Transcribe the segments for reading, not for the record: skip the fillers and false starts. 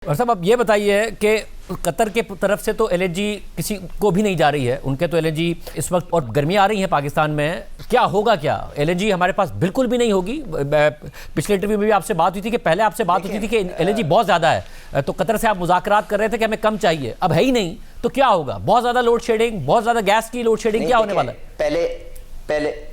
اور صاحب اب یہ بتائیے کہ قطر کے طرف سے تو ایل این جی کسی کو بھی نہیں جا رہی ہے، ان کے تو ایل این جی اس وقت، اور گرمیاں آ رہی ہیں پاکستان میں، کیا ہوگا؟ کیا ایل این جی ہمارے پاس بالکل بھی نہیں ہوگی؟ پچھلے انٹرویو میں بھی آپ سے بات ہوئی تھی کہ پہلے آپ سے بات ہوتی تھی کہ ایل این جی بہت زیادہ ہے، تو قطر سے آپ مذاکرات کر رہے تھے کہ ہمیں کم چاہیے، اب ہے ہی نہیں، تو کیا ہوگا؟ بہت زیادہ لوڈ شیڈنگ، بہت زیادہ گیس کی لوڈ شیڈنگ، کیا ہونے والا ہے؟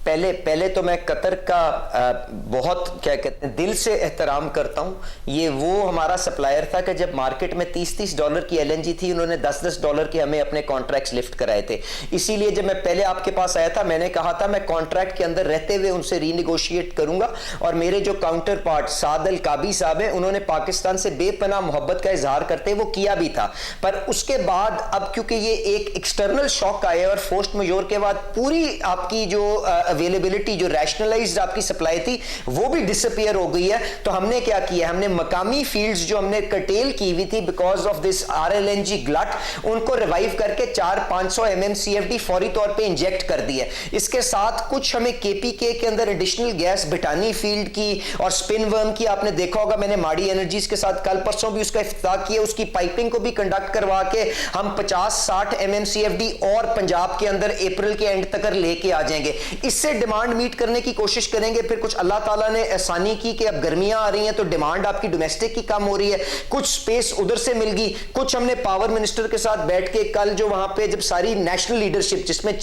پہلے تو میں قطر کا بہت کیا کہتے ہیں دل سے احترام کرتا ہوں. یہ وہ ہمارا سپلائر تھا کہ جب مارکیٹ میں $30 کی ایل این جی تھی، انہوں نے $10 کے ہمیں اپنے کانٹریکٹس لفٹ کرائے تھے. اسی لیے جب میں پہلے آپ کے پاس آیا تھا، میں نے کہا تھا میں کانٹریکٹ کے اندر رہتے ہوئے ان سے ری نیگوشیٹ کروں گا. اور میرے جو کاؤنٹر پارٹ سعد القابی صاحب ہیں، انہوں نے پاکستان سے بے پناہ محبت کا اظہار کرتے وہ کیا بھی تھا. پر اس کے بعد اب کیونکہ یہ ایک ایکسٹرنل شاک آئے اور فورس میجور کے بعد پوری آپ کی جو اویلیبلٹی، جو ریشنلائزڈ آپ کی سپلائی تھی، وہ بھی ڈس اپیئر ہو گئی ہے. تو ہم نے کیا کیا؟ ہم نے مقامی فیلڈز جو ہم نے کرٹیل کی ہوئی تھی because of this R L N G glut, ان کو ریوائیو کر کے 400-500 MMCFD فوری طور پہ انجیکٹ کر دی ہے. اس کے ساتھ کچھ ہمیں کے پی کے اندر ایڈیشنل گیس بٹانی فیلڈ کی اور سپن ورم کی آپ نے دیکھا ہوگا، میں نے ماڑی انرجیز کے ساتھ کل پرسوں بھی اس کا افتتاح کیا. اس کی پائپنگ کو بھی کنڈکٹ کروا کے ہم 50-60 MMCFD اور پنجاب کے اندر اپریل کے اینڈ تک لے کے آ جائیں گے. اس سے ڈیمانڈ میٹ کرنے کی کوشش کریں گے. پھر کچھ اللہ تعالیٰ نے احسانی کی کہ اب گرمیاں آ رہی ہیں تو ڈیمانڈ آپ کی ڈومیسٹک کی کم ہو رہی ہے، کچھ سپیس ادھر سے مل گئی. کچھ ہم نے پاور منسٹر کے ساتھ بیٹھ کے کل جو وہاں پہ جب ساری نیشنل لیڈرشپ، جس میں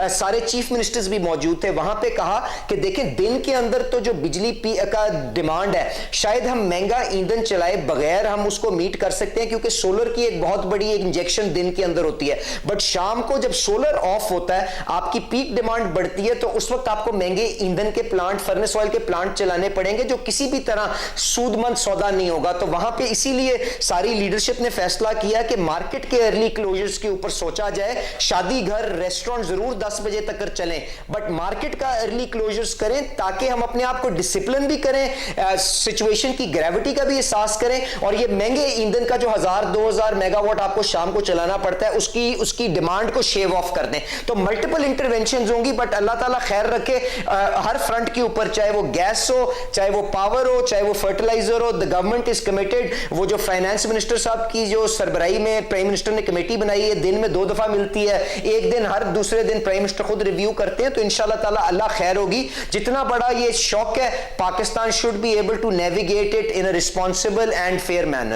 سارے چیف منسٹرز بھی موجود تھے، وہاں پہ کہا کہ دیکھیں دن کے اندر تو جو بجلی کا ڈیمانڈ ہے، شاید ہم مہنگا ایندھن چلائے بغیر ہم اس کو میٹ کر سکتے ہیں، کیونکہ سولر کی ایک بہت بڑی انجیکشن دن کے اندر ہوتی ہے. بٹ شام کو جب سولر آف ہوتا ہے، آپ کی پیک ڈیمانڈ بڑھتی ہے، تو اس وقت آپ کو مہنگے ایندھن کے پلانٹ، فرنس آئل کے پلانٹ چلانے پڑیں گے، جو کسی بھی طرح سود مند سودا نہیں ہوگا. تو وہاں پہ اسی لیے ساری لیڈرشپ نے فیصلہ کیا کہ مارکیٹ کے ارلی کلوزرز کے اوپر سوچا جائے. شادی گھر، ریسٹورنٹ ضرور 10 بجے تک چلیں، بٹ مارکیٹ کا ارلی کلوزرز کریں تاکہ ہم اپنے آپ کو ڈسپلن بھی کریں، سچویشن کی گریوٹی کا بھی احساس کریں، اور یہ مہنگے ایندھن کا جو 1000-2000 میگا واٹ آپ کو شام کو چلانا پڑتا ہے، اس کی ڈیمانڈ کو شیو آف کر دیں. تو ملٹیپل انٹرونشنز ہوں گی، بٹ اللہ تعالیٰ خیر رکھے. ہر فرنٹ کے اوپر، چاہے وہ گیس ہو، چاہے وہ پاور ہو، چاہے وہ فرٹیلائزر ہو، the government is committed. وہ جو فائنانس منسٹر صاحب کی جو سربراہی میں پرائم منسٹر نے کمیٹی بنائی ہے، دن میں 2 دفعہ ملتی ہے، ایک دن ہر دوسرے دن پرائم منسٹر خود ریویو کرتے ہیں. تو انشاءاللہ تعالیٰ اللہ خیر ہوگی. جتنا بڑا یہ شوق ہے، Pakistan should be able to navigate it in a responsible and fair manner.